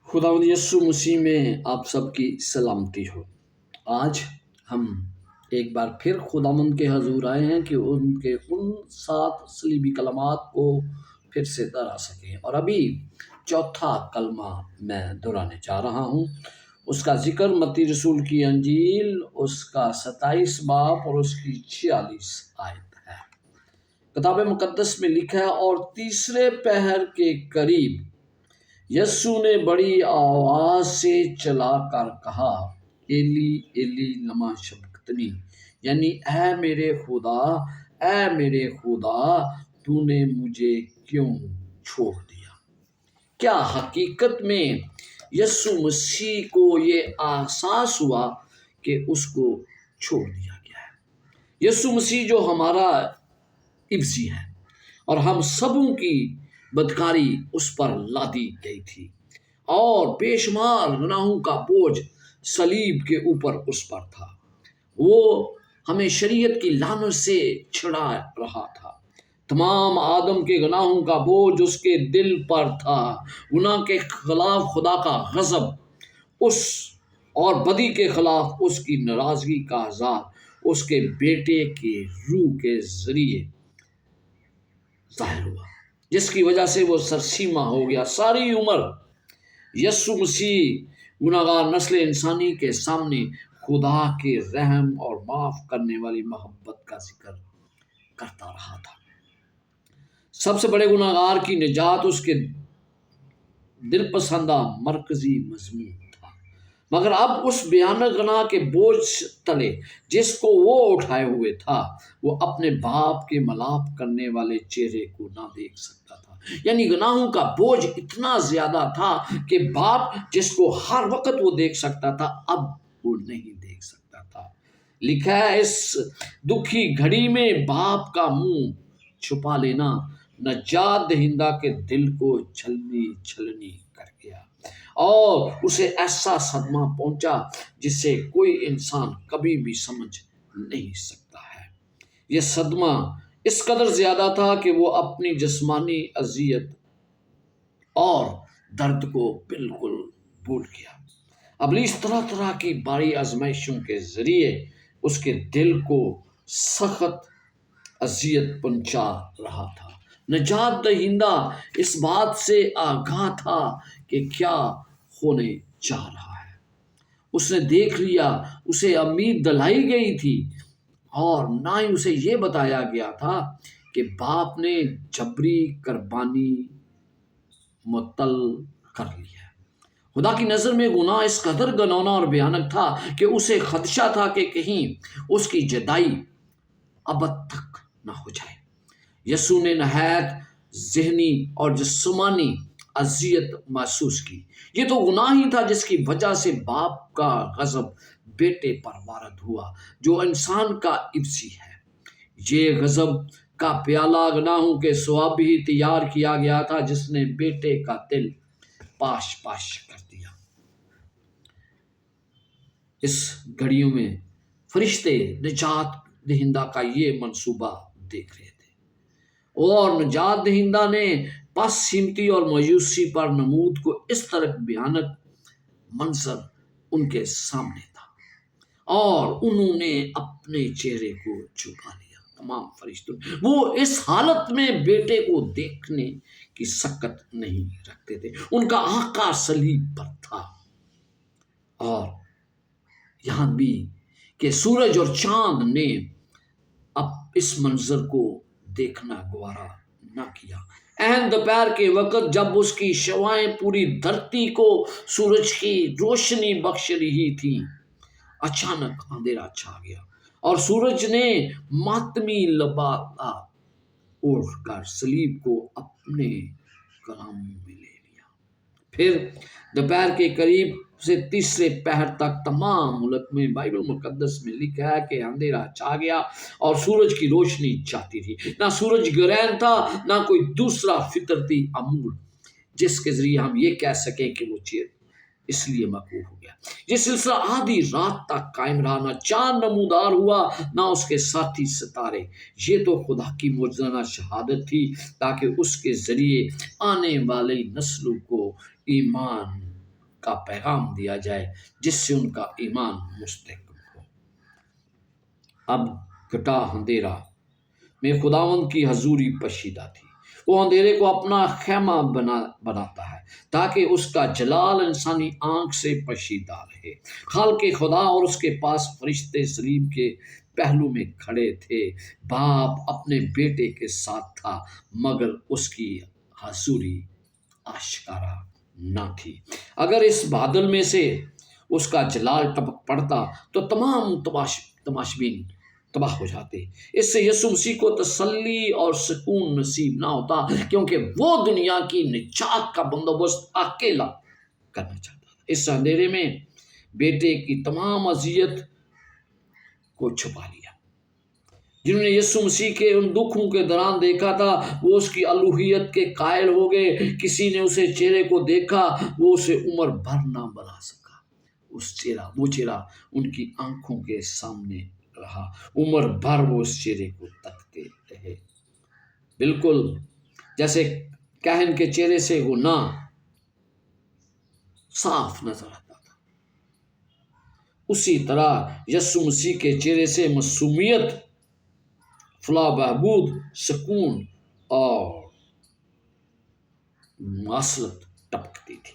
खुदावंद यीशु मसीह में आप सबकी सलामती हो। आज हम एक बार फिर खुदावंद के हजूर आए हैं कि उनके उन 7 सलीबी कलमात को फिर से दोहरा सकें। और अभी चौथा कलमा मैं दोहराने जा रहा हूँ। उसका जिक्र मत्ती रसूल की अंजील उसका 27 बाब और उसकी 46 आयत है। किताब मुकद्दस में लिखा है, और तीसरे पहर के करीब यस्सु ने बड़ी आवाज से चलाकर कहा, एली एली लमा शबक्तनी, यानी ऐ मेरे खुदा तूने मुझे क्यों छोड़ दिया। क्या हकीकत में यस्सु मसीह को ये एहसास हुआ कि उसको छोड़ दिया गया है। यस्सु मसीह जो हमारा इब्जी है और हम सबों की बदकारी उस पर लादी गई थी और बेशुमार गुनाहों का बोझ सलीब के ऊपर उस पर था। वो हमें शरीयत की लानत से छुड़ा रहा था। तमाम आदम के गुनाहों का बोझ उसके दिल पर था। गुनाह के खिलाफ खुदा का गजब उस और बदी के खिलाफ उसकी नाराजगी का अज़ाब उसके बेटे के रूह के जरिए जाहिर हुआ, जिसकी वजह से वो सरसीमा हो गया। सारी उम्र यस्सु मसीह गुनाहगार नस्ल इंसानी के सामने खुदा के रहम और माफ करने वाली मोहब्बत का जिक्र करता रहा था। सबसे बड़े गुनाहगार की निजात उसके दिल पसंदा मरकजी मजमून था। मगर अब उस भयानक गुनाह के बोझ तले जिसको वो उठाए हुए था, वो अपने बाप के मलाप करने वाले चेहरे को ना देख सकता था। यानी गुनाहों का बोझ इतना ज्यादा था कि बाप जिसको हर वक्त वो देख सकता था, अब वो नहीं देख सकता था। लिखा है, इस दुखी घड़ी में बाप का मुंह छुपा लेना नजात दहिंदा के दिल को छलनी छलनी कर गया और उसे ऐसा सदमा पहुंचा जिसे कोई इंसान कभी भी समझ नहीं सकता है। यह सदमा इस कदर ज्यादा था कि वो अपनी जिस्मानी अजियत और दर्द को बिल्कुल भूल गया। इब्लीस तरह तरह की बारी आजमाइशों के जरिए उसके दिल को सख्त अजियत पहुंचा रहा था। नजात दहिंदा इस बात से आगाह था कि क्या होने जा रहा है। उसने देख लिया, उसे उम्मीद दिलाई गई थी और ना ही उसे ये बताया गया था कि बाप ने जबरी कुर्बानी मुअत्तल कर ली है। खुदा की नज़र में गुनाह इस कदर घिनौना और भयानक था कि उसे खदशा था कि कहीं उसकी जुदाई अब तक न हो जाए। यस्सु ने नहायत ज़हनी और जिस्मानी अजियत महसूस की। ये तो गुनाह ही था जिसकी वजह से बाप का गजब बेटे पर वारद हुआ, जो इंसान का इब्सी है। ये गजब का प्याला गुनाहों के सवाब ही तैयार किया गया था, जिसने बेटे का दिल पाश पाश कर दिया। इस घड़ियों में फरिश्ते निजात दहिंदा का ये मंसूबा देख रहे थे और निजात दहिंदा ने पसहिमती और मायूसी पर नमूद को इस तरह भयानक मंजर उनके सामने था और उन्होंने अपने चेहरे को छुपा लिया। तमाम फरिश्तों वो इस हालत में बेटे को देखने की सकत नहीं रखते थे। उनका आका सलीब पर था और यहां भी कि सूरज और चांद ने अब इस मंजर को देखना गवारा न किया। एहन दोपहर के वक्त जब उसकी शवाएं पूरी धरती को सूरज की रोशनी बख्श रही थी, अचानक अंधेरा छा गया और सूरज ने मातमी लबादा ओढ़कर सलीब को अपने कलाम में ले लिया। फिर दोपहर के करीब से तीसरे पहर तक तमाम मुल्क में बाइबल मुकद्दस में लिखा है कि अंधेरा छा गया और सूरज की रोशनी जाती रही। ना सूरज ग्रहण था, ना कोई दूसरा फितरती अमूल जिसके जरिए हम ये कह सकें कि वो चीज इसलिए मकबूल हो गया। ये सिलसिला आधी रात तक कायम रहा। ना चांद नमूदार हुआ, ना उसके साथी सितारे। ये तो खुदा की मुजरना शहादत थी ताकि उसके जरिए आने वाली नस्लों को ईमान کا پیغام دیا جائے جس سے ان کا ایمان مستحکم ہو۔ اب گھٹا اندھیرا میں خداوند کی حضوری پشیدہ تھی۔ وہ اندھیرے کو اپنا خیمہ بناتا ہے تاکہ اس کا جلال انسانی آنکھ سے پشیدہ رہے۔ خالق خدا اور اس کے پاس فرشتے صلیب کے پہلو میں کھڑے تھے۔ باپ اپنے بیٹے کے ساتھ تھا مگر اس کی حضوری آشکارا نہ تھی۔ اگر اس بادل میں سے اس کا جلال ٹپک پڑتا تو تمام تماشبین تباہ ہو جاتے۔ اس سے یسوع مسیح کو تسلی اور سکون نصیب نہ ہوتا کیونکہ وہ دنیا کی نجات کا بندوبست اکیلا کرنا چاہتا تھا۔ اس اندھیرے میں بیٹے کی تمام اذیت کو چھپا لیا۔ جنہوں نے یسوع مسیح کے ان دکھوں کے دوران دیکھا تھا وہ اس کی الوہیت کے قائل ہو گئے۔ کسی نے اسے چہرے کو دیکھا وہ اسے عمر بھر نہ بھلا سکا۔ وہ چہرہ ان کی آنکھوں کے سامنے رہا۔ عمر بھر وہ اس چہرے کو تکتے رہے، بالکل جیسے کاہن کے چہرے سے گناہ صاف نظر آتا تھا، اسی طرح یسوع مسیح کے چہرے سے معصومیت، فلاح بہبود، سکون اور معصلت ٹپکتی تھی،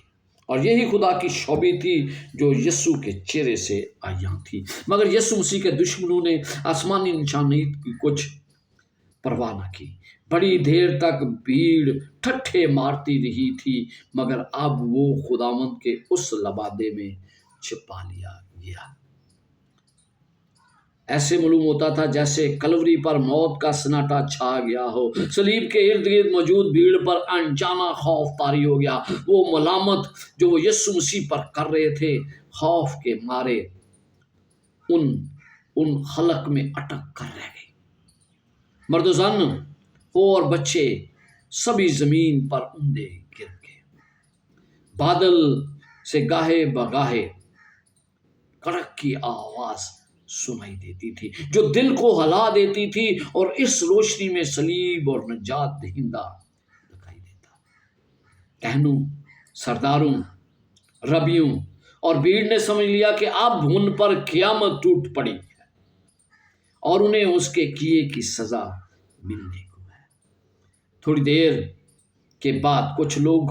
اور یہی خدا کی شوبی تھی جو یسوع کے چہرے سے عیاں تھی۔ مگر یسوع مسیح کے دشمنوں نے آسمانی نشانیت کی کچھ پرواہ نہ کی۔ بڑی دیر تک بھیڑ ٹھٹھے مارتی رہی تھی مگر اب وہ خداوند کے اس لبادے میں چھپا لیا گیا۔ ایسے معلوم ہوتا تھا جیسے کلوری پر موت کا سناٹا چھا گیا ہو۔ صلیب کے ارد گرد موجود بھیڑ پر انجانا خوف طاری ہو گیا۔ وہ ملامت جو وہ یسوع مسیح پر کر رہے تھے خوف کے مارے ان خلق میں اٹک کر رہ گئی۔ مرد و زن اور بچے سبھی زمین پر اندے گر گئے۔ بادل سے گاہے بگاہے کڑک کی آواز سنائی دیتی تھی جو دل کو ہلا دیتی تھی، اور اس روشنی میں صلیب اور نجات دہندہ دکھائی دیتا۔ کہنوں، سرداروں، ربیوں اور بھیڑ نے سمجھ لیا کہ اب ان پر قیامت ٹوٹ پڑی ہے اور انہیں اس کے کیے کی سزا ملنے کو ہے۔ تھوڑی دیر کے بعد کچھ لوگ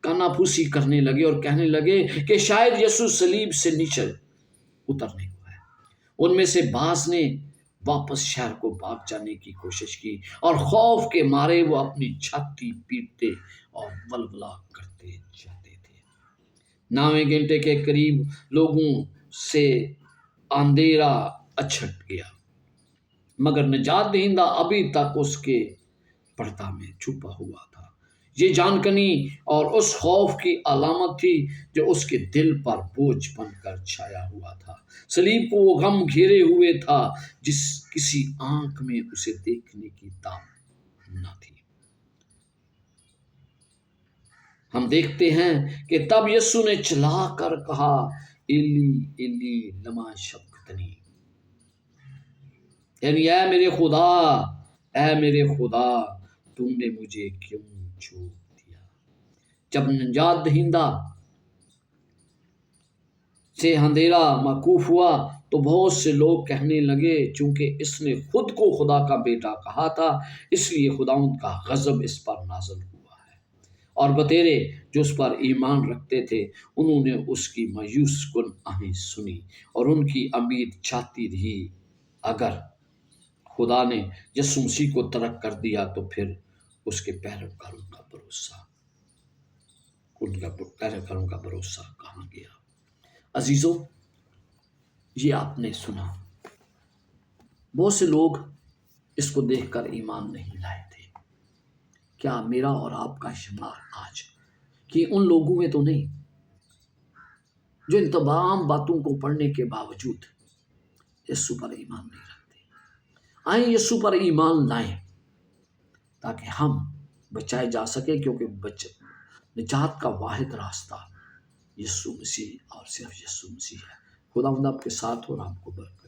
کاناپوسی کرنے لگے اور کہنے لگے کہ شاید یسوع صلیب سے نیچے اترنے کو ہے۔ ان میں سے بعض نے واپس شہر کو بھاگ جانے کی کوشش کی اور خوف کے مارے وہ اپنی چھاتی پیٹتے اور ولولہ کرتے جاتے تھے۔ 9ویں گھنٹے کے قریب لوگوں سے اندھیرا اچھٹ گیا مگر نجات دہندہ ابھی تک اس کے پردہ میں چھپا ہوا تھا۔ یہ جانکنی اور اس خوف کی علامت تھی جو اس کے دل پر بوجھ بن کر چھایا ہوا تھا۔ صلیب کو وہ غم گھیرے ہوئے تھا جس کسی آنکھ میں اسے دیکھنے کی طاقت نہ تھی۔ ہم دیکھتے ہیں کہ تب یسوع نے چلا کر کہا، ایلی ایلی لما شبقتنی، یعنی اے میرے خدا تم نے مجھے کیوں چھوڑ دیا۔ جب نجات دہندہ سے اندھیرا موقوف ہوا تو بہت سے لوگ کہنے لگے چونکہ اس نے خود کو خدا کا بیٹا کہا تھا اس لیے خداوند کا غضب اس پر نازل ہوا ہے۔ اور بتیرے جو اس پر ایمان رکھتے تھے انہوں نے اس کی مایوس کن آہیں سنی اور ان کی امید چاہتی رہی اگر خدا نے یسوع مسیح کو ترک کر دیا تو پھر اس کے پیروکاروں کا بھروسہ کہاں گیا۔ عزیزو، یہ آپ نے سنا، بہت سے لوگ اس کو دیکھ کر ایمان نہیں لائے تھے۔ کیا میرا اور آپ کا شمار آج کہ ان لوگوں میں تو نہیں جو ان تمام باتوں کو پڑھنے کے باوجود یسوع پر ایمان نہیں رکھتے؟ آئیں یسوع پر ایمان لائیں تاکہ ہم بچائے جا سکیں، کیونکہ نجات کا واحد راستہ یسوع مسیح اور صرف یسوع مسیح ہے۔ خداوند آپ کے ساتھ اور آپ کو برکت